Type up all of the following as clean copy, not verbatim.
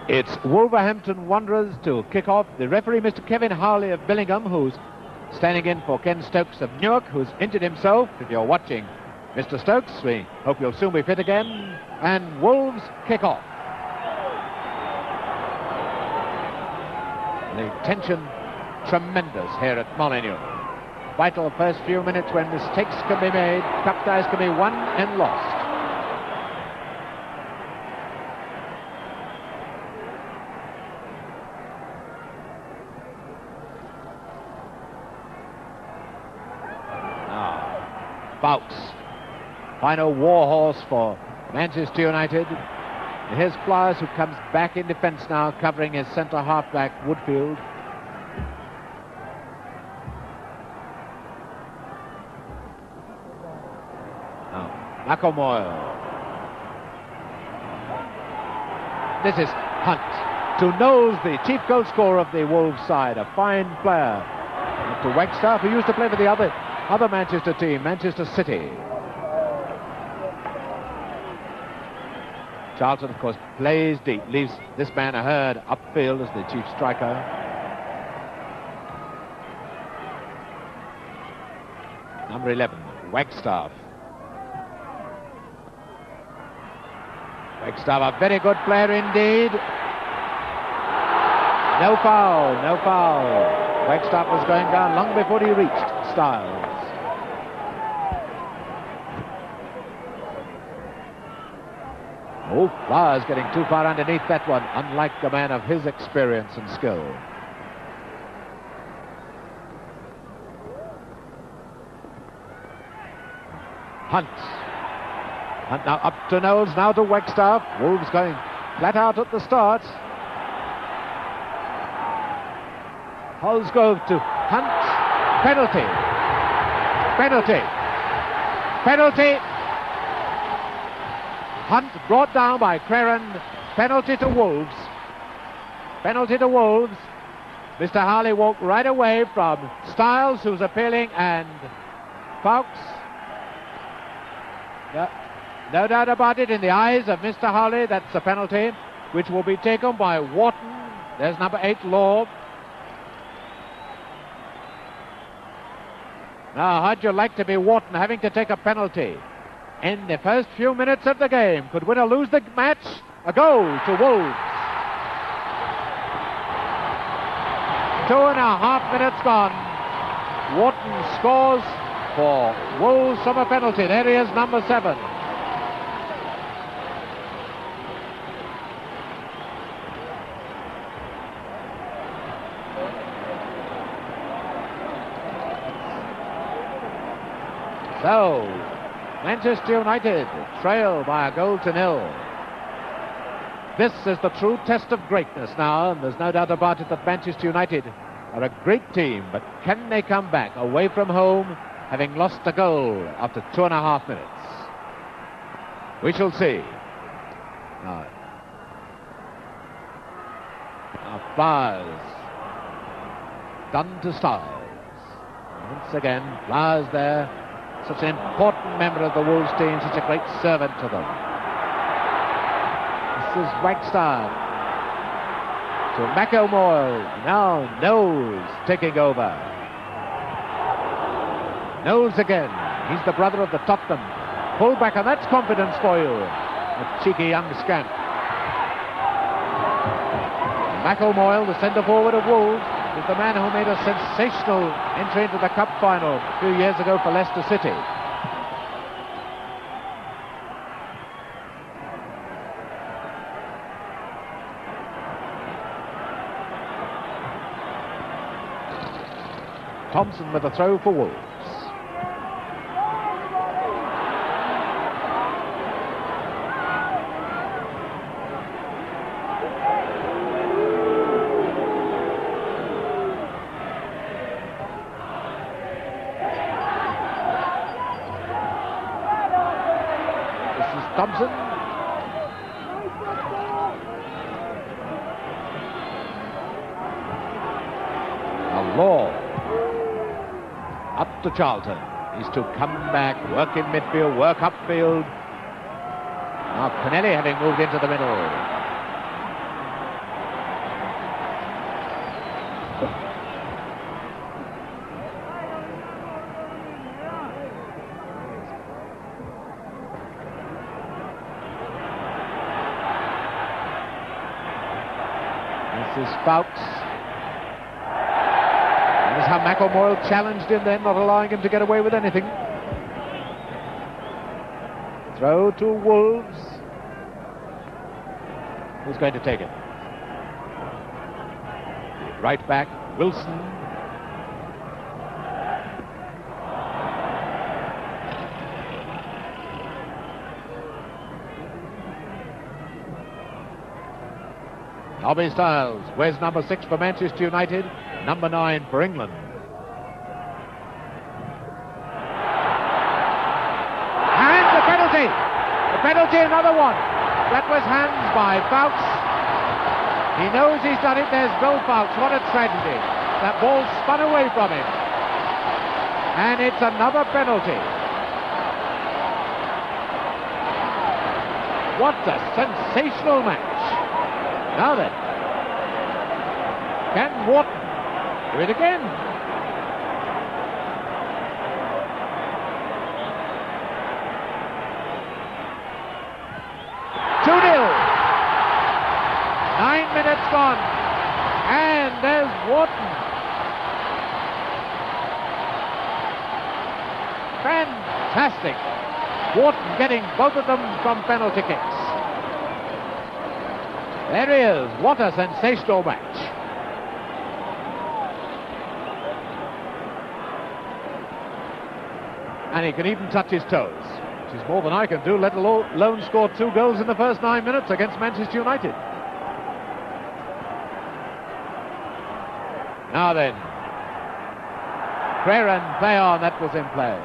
It's Wolverhampton Wanderers to kick off. The referee, Mr. Kevin Harley of Billingham, who's standing in for Ken Stokes of Newark, who's injured himself. If you're watching, Mr. Stokes, we hope you'll soon be fit again. And Wolves kick off. The tension tremendous here at Molineux. Vital first few minutes when mistakes can be made, cup ties can be won and lost. Foulkes, final war horse for Manchester United. And here's Flyers, who comes back in defence now, covering his centre half-back Woodfield. Now, McIlmoyle. This is Hunt. To Knowles, the chief goal scorer of the Wolves side, a fine player. And to Wagstaffe, who used to play for the other Manchester team, Manchester City. Charlton, of course, plays deep, leaves this man Ahern upfield as the chief striker. Number 11, Wagstaffe. Wagstaffe, a very good player indeed. No foul, no foul. Wagstaffe was going down long before he reached Stiles. Oh, Flyers getting too far underneath that one, unlike a man of his experience and skill. Hunt now up to Knowles, now to Wagstaffe. Wolves going flat out at the start. Holsgrove to Hunt. Penalty. Hunt brought down by Crerand. Penalty to Wolves. Mr. Harley walked right away from Stiles, who's appealing, and Foulkes. No doubt about it, in the eyes of Mr. Harley, that's a penalty, which will be taken by Wharton. There's number 8, Law. Now, how'd you like to be Wharton having to take a penalty in the first few minutes of the game? Could win or lose the match. A goal to Wolves. 2.5 minutes gone. Wharton scores for Wolves from a penalty. There he is, number 7. So, Manchester United trail by 1-0. This is the true test of greatness now, and there's no doubt about it that Manchester United are a great team, but can they come back away from home, having lost a goal after 2.5 minutes? We shall see. Now Flyers. Dunne to Stiles. Once again, Flyers there. Such an important member of the Wolves team, such a great servant to them. This is Wagstaffe to McIlmoyle. Now Knowles taking over. Knowles again. He's the brother of the Tottenham fullback, and that's confidence for you. A cheeky young scamp. McIlmoyle, the centre forward of Wolves, is the man who made a sensational entry into the cup final a few years ago for Leicester City. Thomson with a throw for Wolves. Thomson. Now Law. Up to Charlton. He's to come back, work in midfield, work upfield. Now Kennelly having moved into the middle. This is Foulkes. This is how McIlmoyle challenged him then, not allowing him to get away with anything. Throw to Wolves. Who's going to take it? Right back, Wilson. Nobby Stiles wears number 6 for Manchester United, number 9 for England. And the penalty! The penalty, another one. That was hands by Foulkes. He knows he's done it. There's Bill Foulkes. What a tragedy. That ball spun away from him. And it's another penalty. What a sensational match. Now then, can Wharton do it again? Gone. And there's Wharton. Fantastic. Wharton getting both of them from penalty kicks. There he is. What a sensational match. And he can even touch his toes, which is more than I can do, let alone score 2 goals in the first 9 minutes against Manchester United. Now then, Crerand play on, that was in play.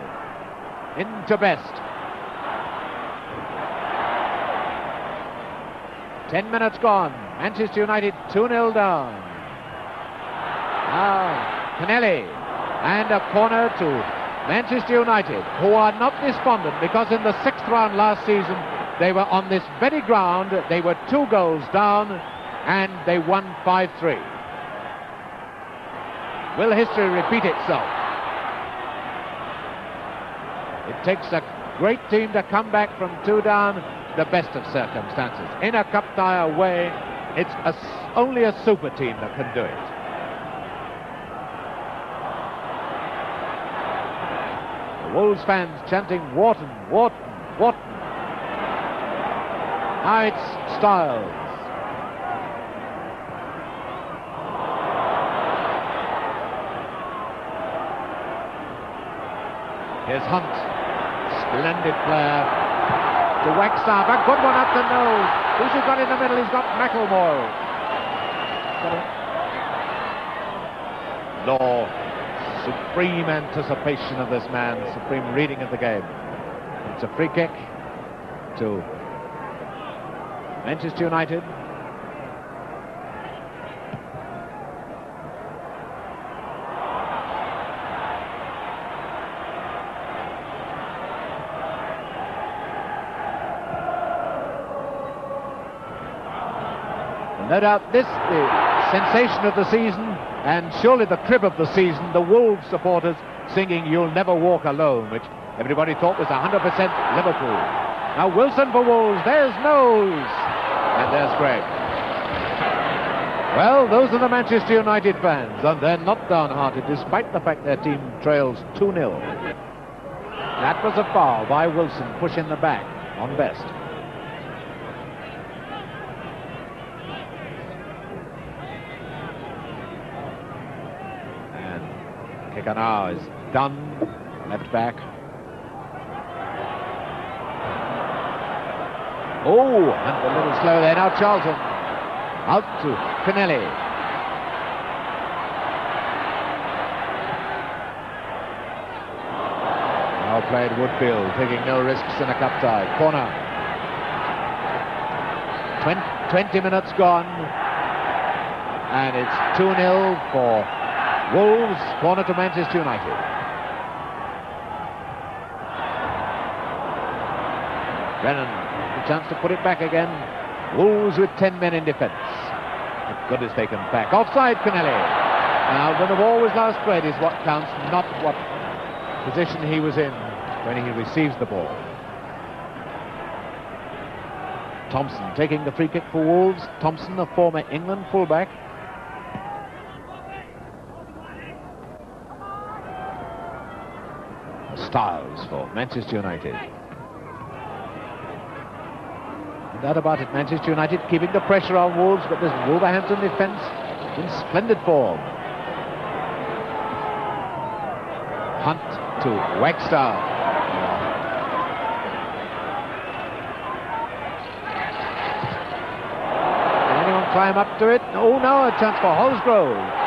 Into Best. 10 minutes gone. Manchester United 2-0 down. Now, Kennelly. And a corner to Manchester United, who are not despondent because in the 6th round last season, they were on this very ground. They were 2 goals down and they won 5-3. Will history repeat itself? It takes a great team to come back from 2 down, the best of circumstances. In a cup tie away, it's only a super team that can do it. The Wolves fans chanting, Wharton, Wharton, Wharton. Now it's Stiles. Here's Hunt, splendid player, to Wagstaffe, a good one up the nose. Who's he got in the middle? He's got McIlmoyle. Law, supreme anticipation of this man, supreme reading of the game. It's a free kick to Manchester United. No doubt this the sensation of the season, and surely the crib of the season, the Wolves supporters singing You'll Never Walk Alone, which everybody thought was 100% Liverpool. Now Wilson for Wolves, there's Knowles, and there's Greg. Well, those are the Manchester United fans, and they're not downhearted despite the fact their team trails 2-0. That was a foul by Wilson, pushing the back on Best. Kicker now is Dunne, left back. Oh, and a little slow there. Now Charlton. Out to Kennelly. Now played Woodfield, taking no risks in a cup tie. Corner. 20 minutes gone. And it's 2-0 for Wolves. Corner to Manchester United. Brennan, a chance to put it back again. Wolves with 10 men in defence. As good as they can back. Offside, Kennelly. Now, when the ball was last played is what counts, not what position he was in when he receives the ball. Thomson taking the free kick for Wolves. Thomson, a former England fullback, Stiles for Manchester United. And that about it, Manchester United keeping the pressure on Wolves, but this Wolverhampton defence in splendid form. Hunt to Wagstaffe. Can anyone climb up to it? Oh no, a chance for Holsgrove.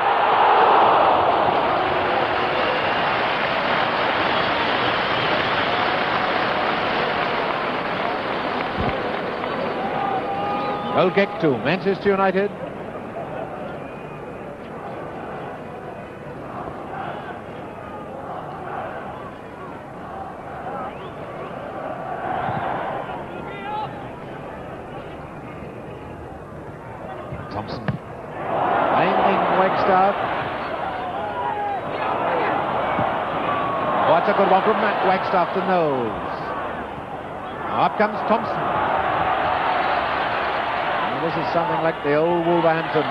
Goal kick to Manchester United. Thomson finding Wagstaffe. What's a good one from Matt Wagstaffe to Knowles. Now up comes Thomson. This is something like the old Wolverhampton.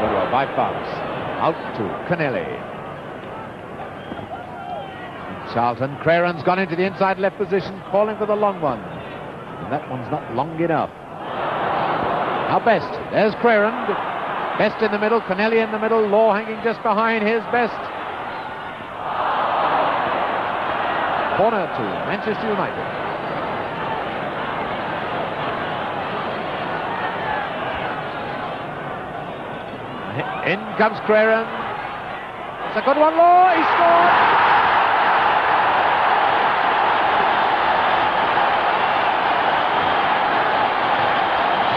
Good one by Foulkes. Out to Connelly. Charlton. Crerand's gone into the inside left position, calling for the long one. And that one's not long enough. Now Best. There's Crerand. Best in the middle. Connelly in the middle. Law hanging just behind his Best. Corner to Manchester United. In comes Crerand. It's a good one, Law. He scored.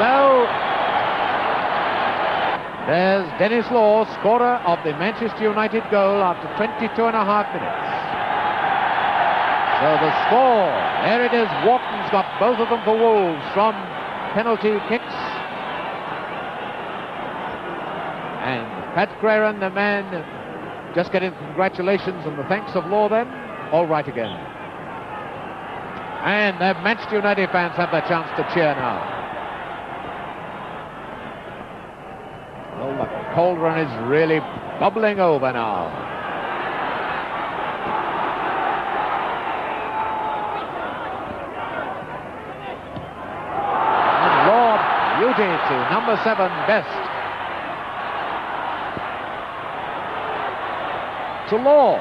So there's Denis Law, scorer of the Manchester United goal after 22.5 minutes. So the score, there it is. Wharton's got both of them for Wolves from penalty kicks. And Pat Crerand, the man, just getting congratulations and the thanks of Law then. All right again. And the Manchester United fans have their chance to cheer now. Well, the cauldron is really bubbling over now. To number 7, Best. To Law.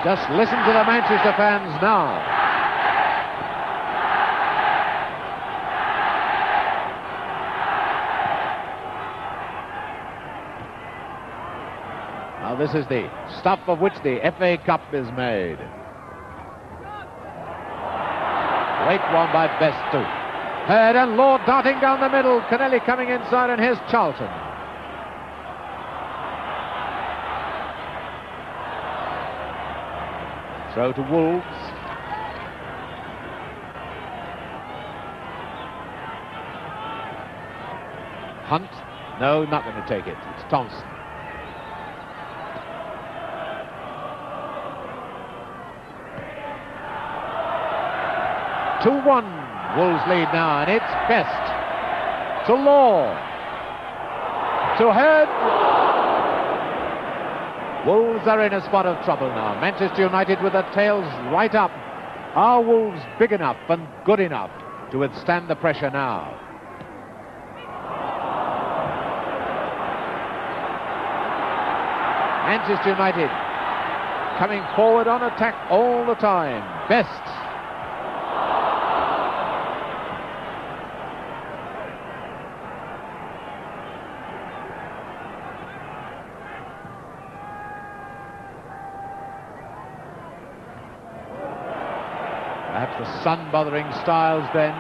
Just listen to the Manchester fans now. This is the stuff of which the FA Cup is made. Great one by Best too. Heard and Law darting down the middle. Connelly coming inside, and here's Charlton. Throw to Wolves. Hunt. No, not going to take it. It's Thomson. 2-1, Wolves lead now, and it's Best to Law, to Head. Wolves are in a spot of trouble now. Manchester United with their tails right up. Are Wolves big enough and good enough to withstand the pressure now? Manchester United coming forward on attack all the time. Best. Perhaps the sun bothering Stiles then.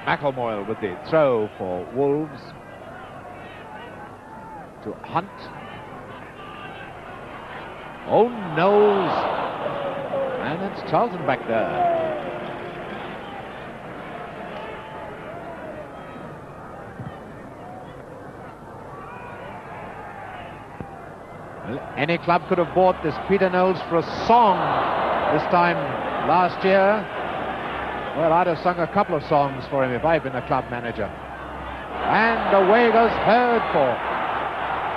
McIlmoyle with the throw for Wolves. to Hunt. Oh, Knowles. And it's Charlton back there. Well, any club could have bought this Peter Knowles for a song this time last year. Well, I'd have sung a couple of songs for him if I'd been a club manager. And away goes Hurd for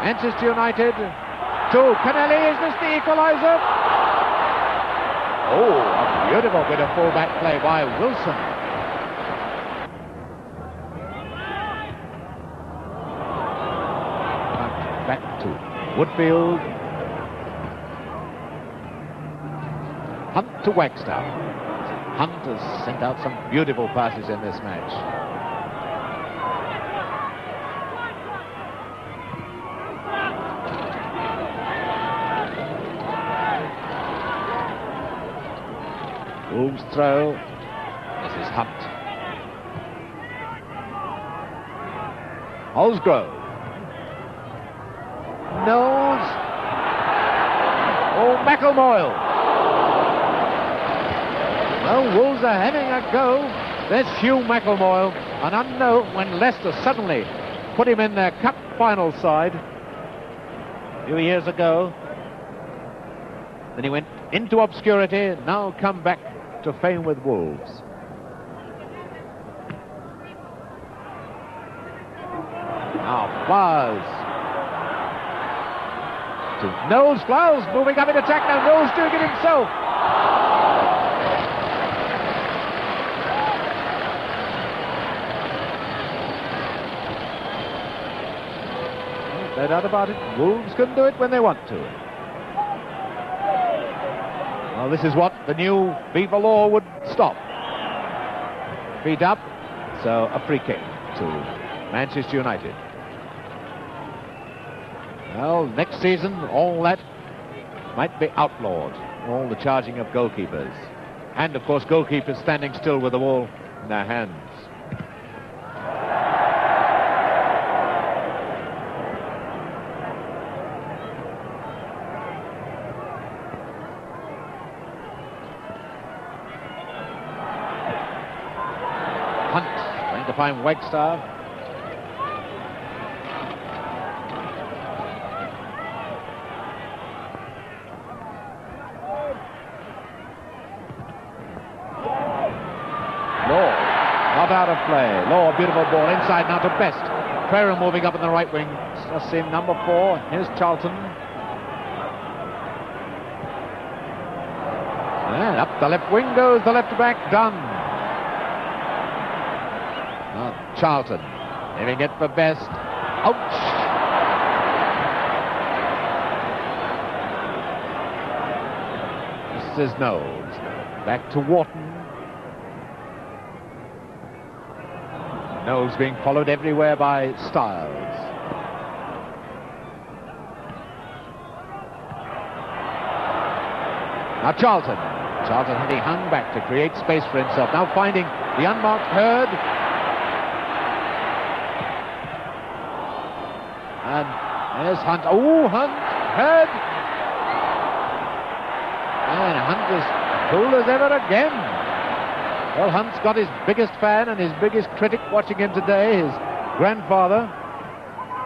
Manchester United. To Kennelly, is this the equaliser? Oh, a beautiful bit of full-back play by Wilson. Back to Woodfield. Hunt to Wagstaffe. Hunt has sent out some beautiful passes in this match. Wolves throw. This is Hunt. Holsgrove. Knowles. Oh, McIlmoyle. Well, Wolves are having a go. There's Hugh McIlmoyle, an unknown when Leicester suddenly put him in their cup final side a few years ago. Then he went into obscurity, now come back to fame with Wolves. Now Flowers to Knowles. Flowers moving up in attack now. Knowles doing it himself. No doubt about it. Wolves can do it when they want to. Well, this is what the new FIFA law would stop. Feet up, so a free kick to Manchester United. Well, next season, all that might be outlawed, all the charging of goalkeepers. And, of course, goalkeepers standing still with the ball in their hands. Find Wagstaffe. Law, not out of play. Law, beautiful ball inside now to Best. Crerand moving up in the right wing. Just seen number 4. Here's Charlton. And up the left wing goes the left back, Dunne. Charlton, leaving it for Best. Ouch! This is Knowles. Back to Wharton. Knowles being followed everywhere by Stiles. Now Charlton. Charlton having hung back to create space for himself. Now finding the unmarked Hurd. And there's Hunt. Oh, Hunt! Hurd! And Hunt is cool as ever again. Well, Hunt's got his biggest fan and his biggest critic watching him today, his grandfather.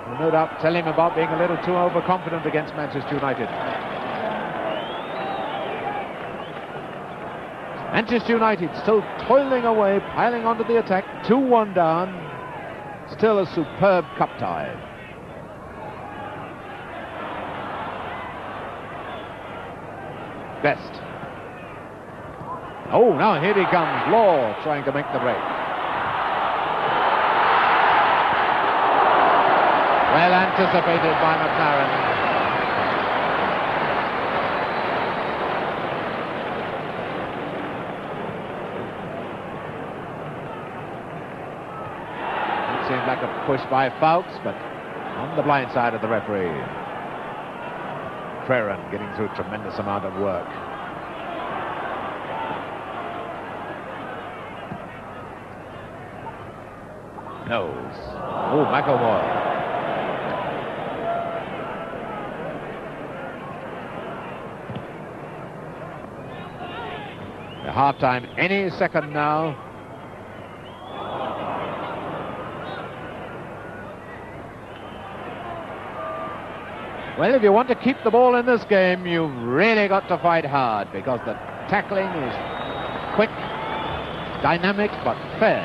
Will no doubt tell him about being a little too overconfident against Manchester United. Manchester United still toiling away, piling onto the attack. 2-1 down. Still a superb cup tie. Best. Oh, now here he comes. Law trying to make the break. Well anticipated by McLaren. It seemed like a push by Foulkes, but on the blind side of the referee. Crerand getting through a tremendous amount of work. Knowles. Oh, McIlmoyle. half-time any second now. Well, if you want to keep the ball in this game, you've really got to fight hard, because the tackling is quick, dynamic, but fair.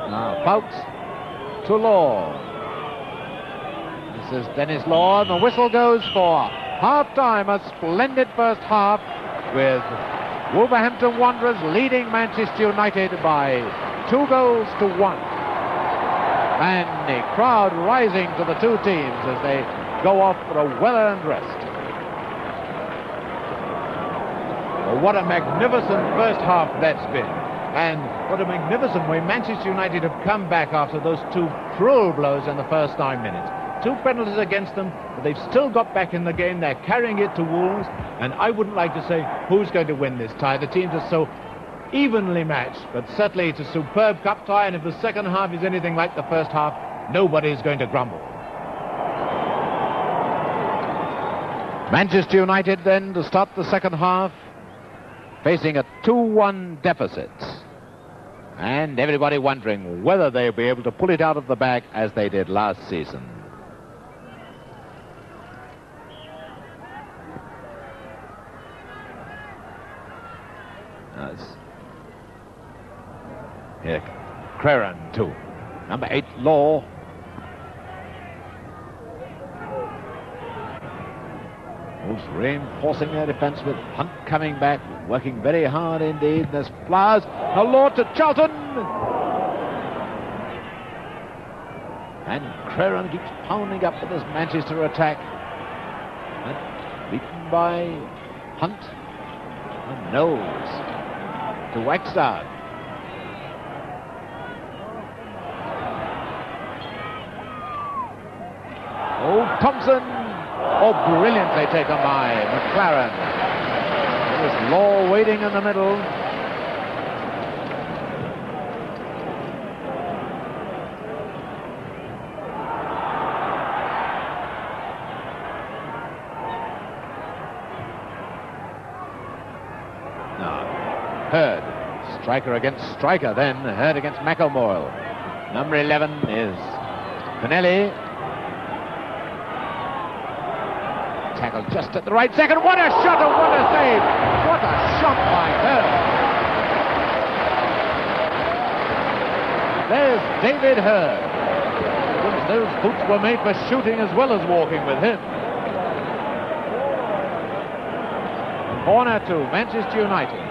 Now Foulkes to Law. This is Denis Law, and the whistle goes for half-time. A splendid first half with Wolverhampton Wanderers leading Manchester United by 2-1. And the crowd rising to the two teams as they go off for a well-earned rest. Well, what a magnificent first half that's been. And what a magnificent way Manchester United have come back after those two cruel blows in the first 9 minutes. 2 penalties against them, but they've still got back in the game. They're carrying it to Wolves, and I wouldn't like to say who's going to win this tie. The teams are so evenly matched, but certainly it's a superb cup tie, and if the second half is anything like the first half, nobody's going to grumble. Manchester United then to start the second half facing a 2-1 deficit, and everybody wondering whether they'll be able to pull it out of the bag as they did last season. Here, Crerand too. Number 8, Law. Wolves reinforcing their defence with Hunt coming back, working very hard indeed. There's Flowers. A Law to Charlton. And Crerand keeps pounding up with this Manchester attack. And beaten by Hunt. And Knowles to Wagstaffe. Oh, Thomson. Oh, brilliantly taken by McLaren. There's Law waiting in the middle. Now, Hurd. Striker against striker then. Hurd against McIlmoyle. Number 11 is Connelly. Tackled just at the right second. What a shot and what a save! What a shot by Hurd! There's David Hurd. Those boots were made for shooting as well as walking with him. Corner to Manchester United.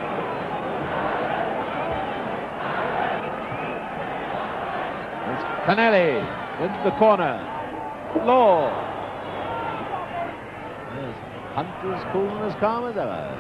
It's Connelly in the corner. Law. Hunt is cool and as calm as ever.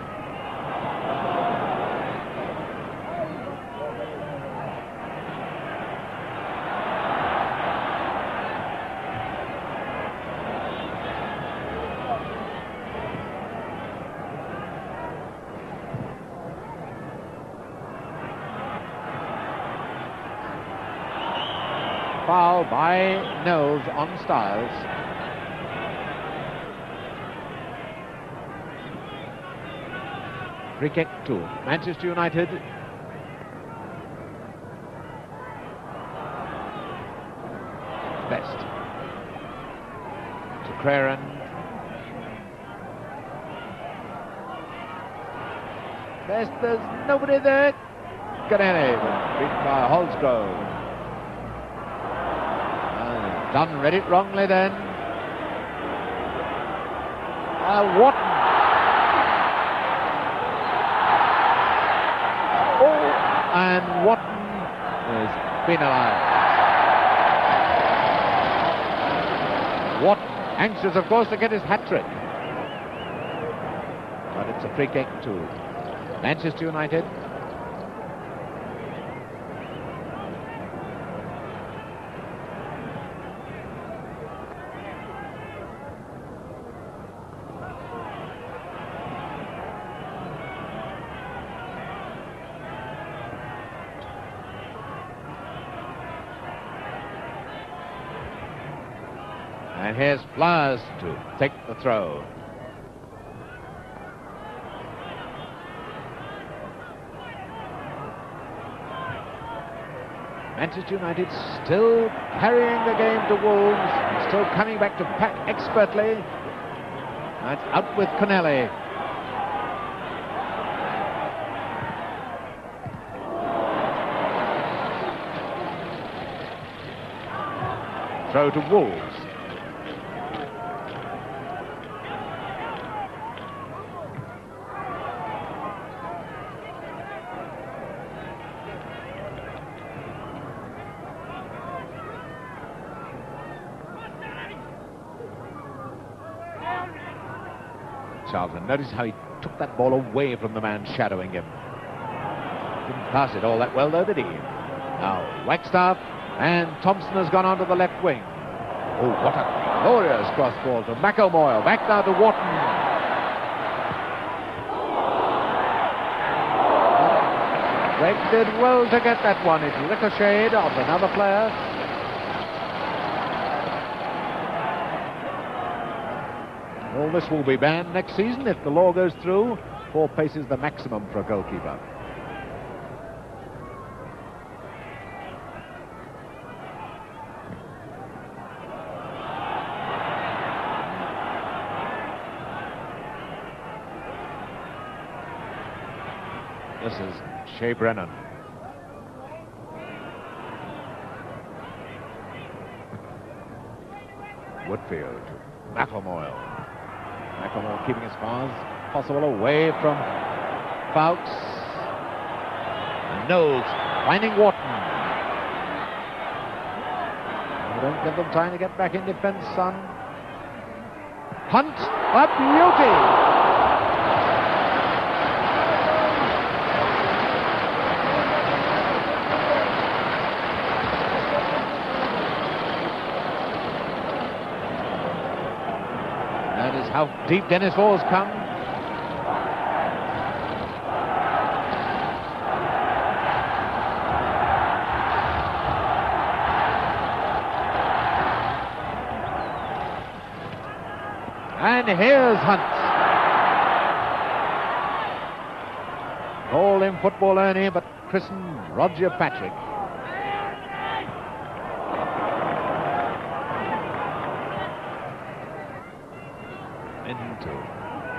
Foul by Knowles on Stiles. Free kick to Manchester United. Best to Crerand. Best, there's nobody there. Connelly beaten by Holsgrove. Dunne read it wrongly then. Wharton. And Wharton is penalised. Wharton, anxious of course to get his hat-trick. But it's a free kick to Manchester United. And here's Flowers to take the throw. Manchester United still carrying the game to Wolves, still coming back to pack expertly. And it's out with Connelly. Throw to Wolves. Charlton, notice how he took that ball away from the man shadowing him. Didn't pass it all that well though, did he? Now Wagstaffe, and Thomson has gone onto the left wing. Oh, what a glorious cross ball to McIlmoyle. Back now to Wharton. Greg did well to get that one. It ricocheted off another player. All this will be banned next season if the law goes through. 4 paces the maximum for a goalkeeper. This is Shay Brennan. Woodfield, McIlmoyle. McIlmoyle keeping as far as possible away from Foulkes. And Knowles finding Wharton. They don't give them time to get back in defence, son. Hunt, a beauty! How deep Denis Law has come. And here's Hunt. Call him Football Ernie, but christened Roger Patrick.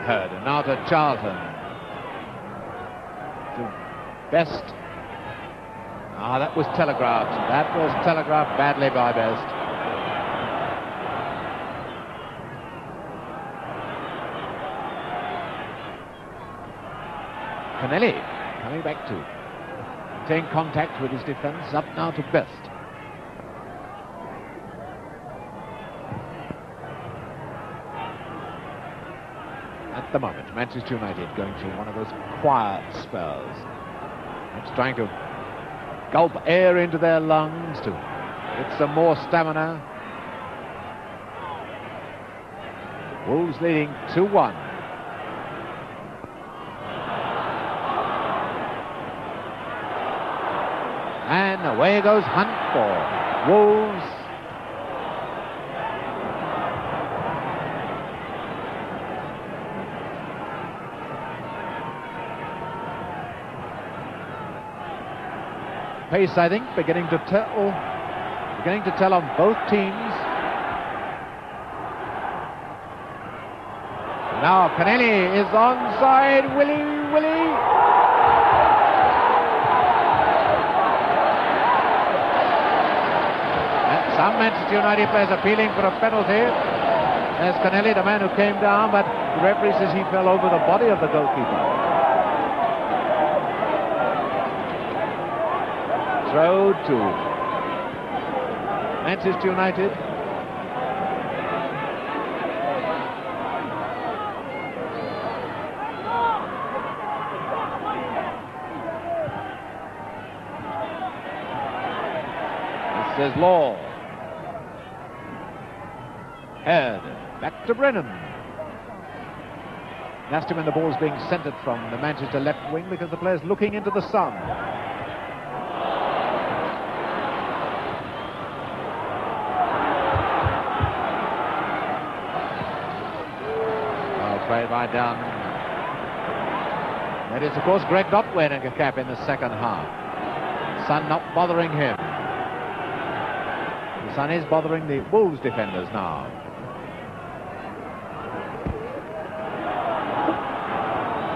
Heard, and now to Charlton. To Best. Ah, that was telegraphed. That was telegraphed badly by Best. Connelly coming back to maintain contact with his defence. Up now to Best. At the moment, Manchester United going through one of those quiet spells. It's trying to gulp air into their lungs to get some more stamina. Wolves leading 2-1. And away goes Hunt for Wolves. Pace, I think, beginning to tell on both teams. Now Connelly is onside. Willie. And some Manchester United players appealing for a penalty. There's Connelly, the man who came down, but the referee says he fell over the body of the goalkeeper. Throw to Manchester United. This is Law. Head back to Brennan. Nasty when the ball's being centred from the Manchester left wing because the player's looking into the sun. Played by Dunne. That is, of course, Greg not wearing a cap in the second half. The sun not bothering him. The sun is bothering the Wolves defenders now.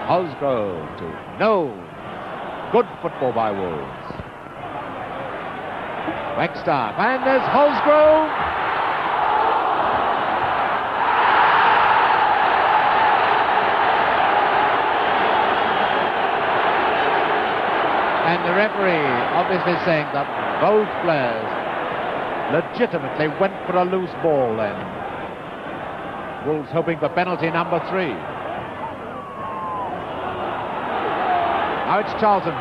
Holsgrove to Knowles. Good football by Wolves. Wagstaffe, and there's Holsgrove. And the referee obviously saying that both players legitimately went for a loose ball then. Wolves hoping for penalty number 3. Now it's Charlton.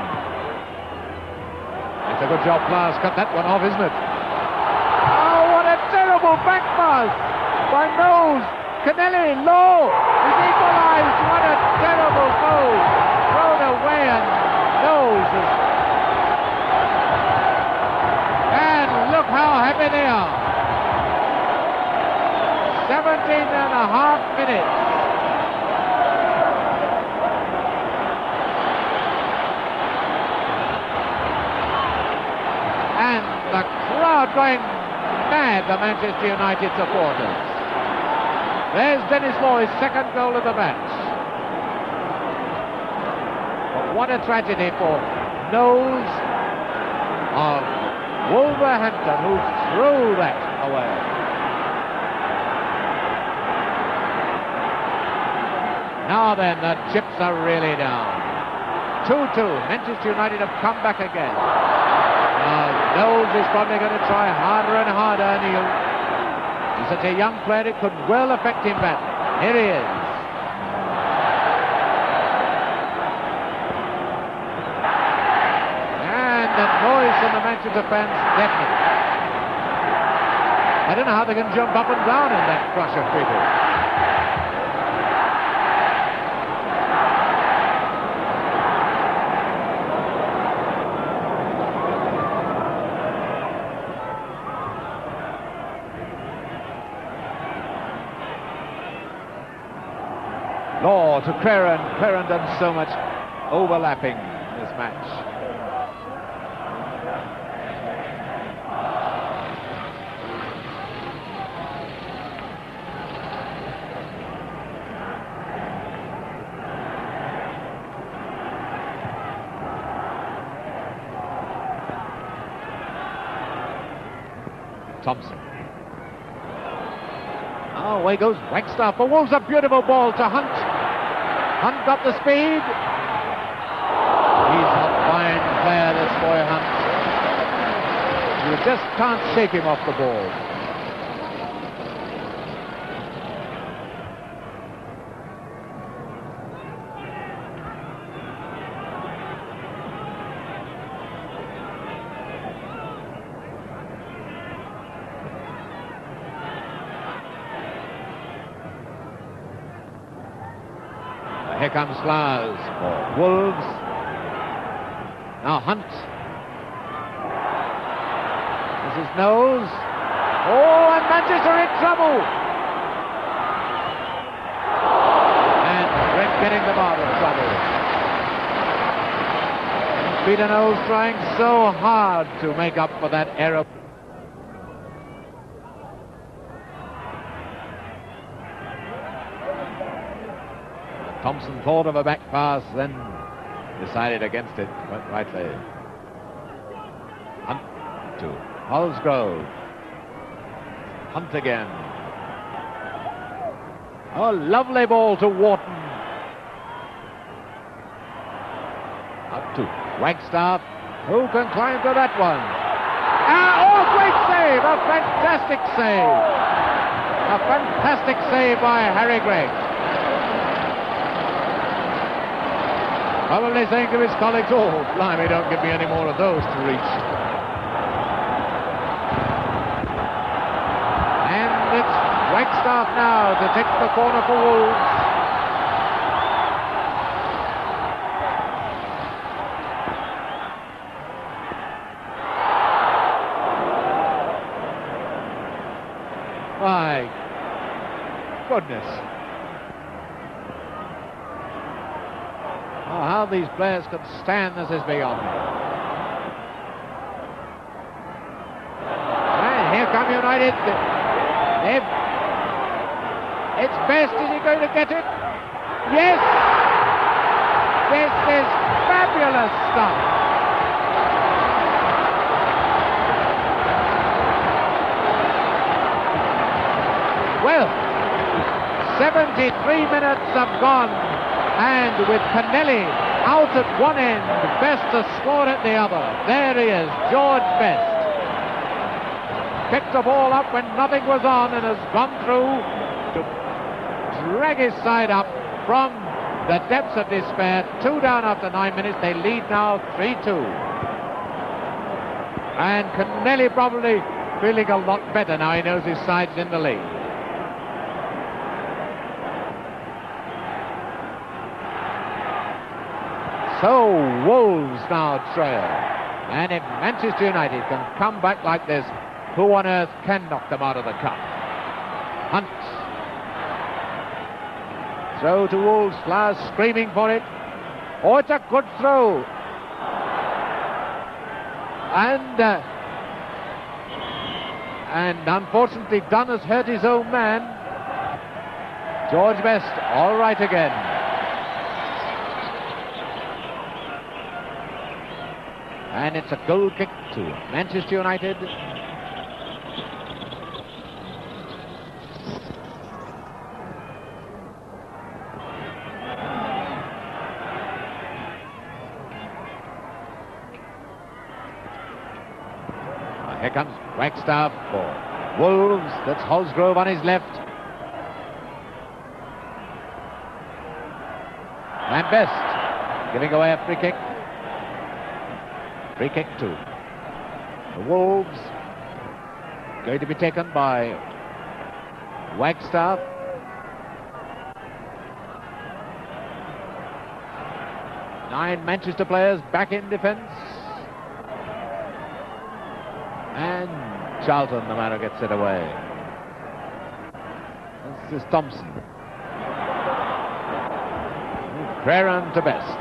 It's a good job Plas cut that one off, isn't it? Oh, what a terrible back pass by Knowles. Kennelly, Law is equalised. What a terrible goal. Thrown away, and Knowles is... And look how happy they are. 17 and a half minutes. And the crowd going mad, the Manchester United supporters. There's Denis Law, his second goal of the match. But what a tragedy for Knowles of Wolverhampton, who threw that away. Now then, the chips are really down. 2-2. Manchester United have come back again. Knowles is probably going to try harder and harder, and he's such a young player, it could well affect him back. Here he is. And the noise from the Manchester fans deafening. I don't know how they can jump up and down in that crush of people. Law to Crerand. Crerand done so much overlapping in this match. Thomson. Oh, away goes Wagstaffe. For Wolves, a beautiful ball to Hunt. Hunt got the speed. He's a fine player, this boy Hunt. You just can't shake him off the ball. Here comes Flowers for Wolves. Now Hunt. This is Knowles. Oh, and Manchester in trouble. And Brent getting them out of trouble. And Peter Knowles trying so hard to make up for that error. Thomson thought of a back pass, then decided against it quite rightly. Hunt to Holsgrove. Hunt again. Oh, lovely ball to Wharton. Up to Wagstaffe. Who can climb to that one? Oh, great save! A fantastic save! A fantastic save by Harry Gregg. Probably saying to his colleagues, oh, blimey, don't give me any more of those to reach. And it's Wagstaffe now to take the corner for Wolves. My goodness. how these players can stand this is beyond me. And here come United. It's Best. Is he going to get it? Yes! This is fabulous stuff. Well, 73 minutes have gone, and with Canelli out at one end, Best has scored at the other. There he is, George Best. Picked the ball up when nothing was on and has gone through to drag his side up from the depths of despair. 2 down after 9 minutes. They lead now 3-2. And Canelli probably feeling a lot better now he knows his side's in the lead. So Wolves now trail. And if Manchester United can come back like this, who on earth can knock them out of the cup? Hunt. Throw to Wolves. Flowers screaming for it. Oh, it's a good throw. And unfortunately Dunne has hurt his own man. George Best all right again. And it's a goal kick to Manchester United. Here comes Wagstaffe for Wolves. That's Holsgrove on his left. And Best giving away a free kick. Free kick to the Wolves. Going to be taken by Wagstaffe. Nine Manchester players back in defence. And Charlton, the man who gets it away. This is Thomson. Crerand to Best.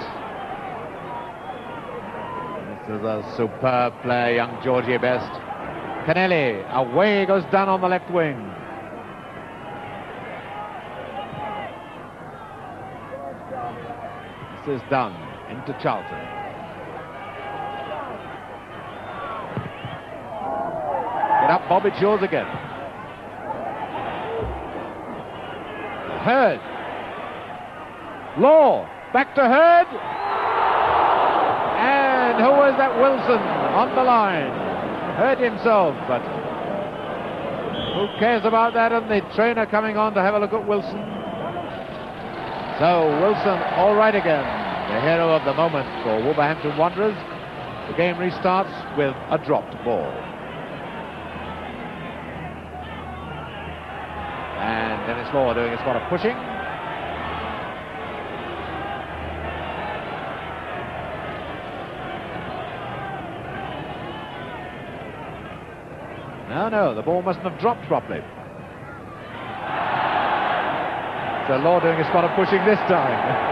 This is a superb player, young Georgie Best. Canelli, away goes Dunne on the left wing. This is Dunne into Charlton. Get up, Bobby Charlton again. Hurd. Law, back to Hurd. And who was that? Wilson on the line. Hurt himself, but who cares about that? And the trainer coming on to have a look at Wilson. So Wilson all right again, the hero of the moment for Wolverhampton Wanderers. The game restarts with a dropped ball. And Denis Law doing a spot of pushing. No, the ball mustn't have dropped properly. So Law doing a spot of pushing this time.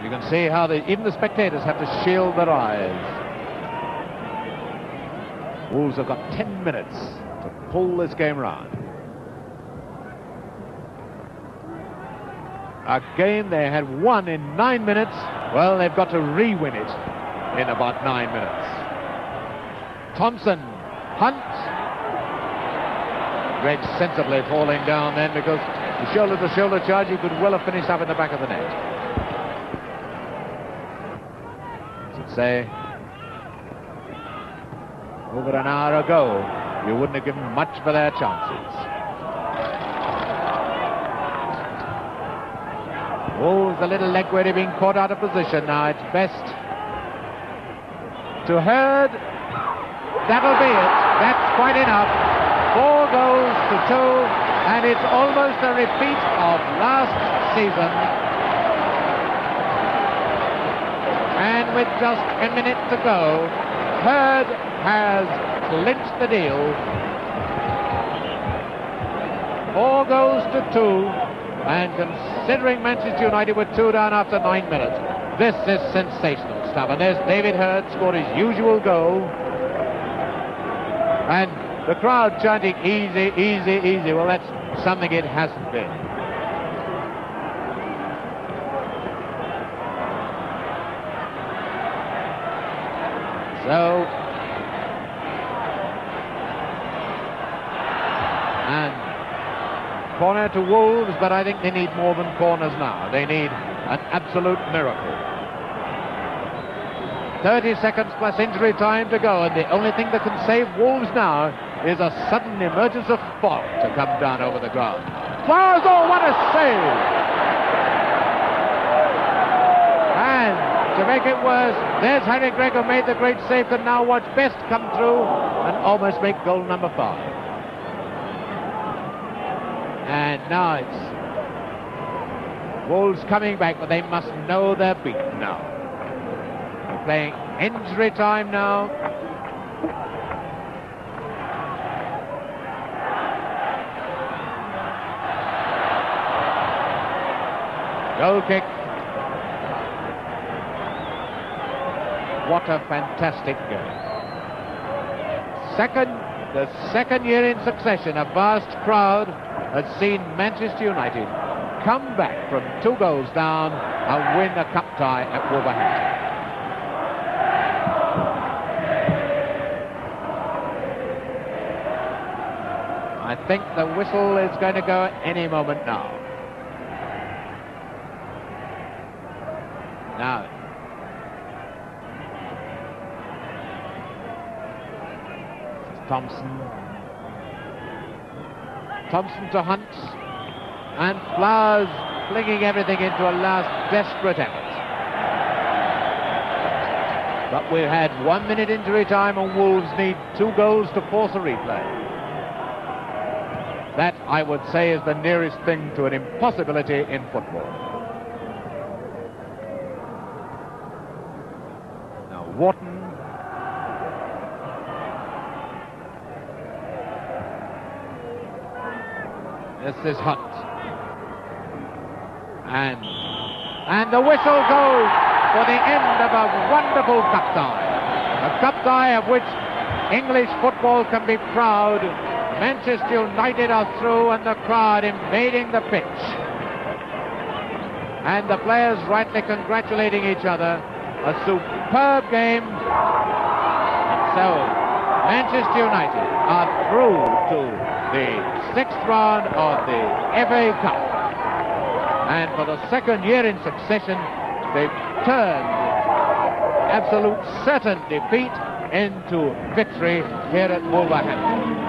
You can see how even the spectators have to shield their eyes. Wolves have got 10 minutes to pull this game round. A game they had won in 9 minutes. Well, they've got to re-win it in about 9 minutes. Thomson, Hunt. Great sensibly falling down then, because the shoulder-to-shoulder charge, he could well have finished up in the back of the net. Should say, over an hour ago, you wouldn't have given much for their chances. Wolves a little leg where he's being caught out of position now. It's Best to Hurd. That'll be it. That's quite enough. 4 goals to 2, and it's almost a repeat of last season. And with just a minute to go, Hurd has clinched the deal. 4 goals to 2, and considering Manchester United were 2 down after 9 minutes, this is sensational stuff. And there's David Hurd, scored his usual goal, and the crowd chanting easy, easy, easy. Well, that's something it hasn't been. So, and corner to Wolves, but I think they need more than corners now. They need an absolute miracle. 30 seconds plus injury time to go, and the only thing that can save Wolves now is a sudden emergence of Foulkes to come down over the ground. Fires, oh, what a save! And to make it worse, there's Harry Gregor made the great save, and now watch Best come through and almost make goal number 5. And now it's Wolves coming back, but they must know they're beaten now. They're playing injury time now. Goal kick. What a fantastic game. The second year in succession, a vast crowd has seen Manchester United come back from 2 goals down and win a cup tie at Wolverhampton. I think the whistle is going to go any moment now. Now, Thompson to Hunt, and Flowers flinging everything into a last desperate effort. But we've had 1 minute injury time, and Wolves need 2 goals to force a replay. That, I would say, is the nearest thing to an impossibility in football. Now, Wharton. This is Hunt. And the whistle goes for the end of a wonderful cup tie. A cup tie of which English football can be proud. Manchester United are through, and the crowd invading the pitch. And the players rightly congratulating each other. A superb game. And so, Manchester United are through to the 6th round of the FA Cup. And for the second year in succession, they've turned absolute certain defeat into victory here at Wolverhampton.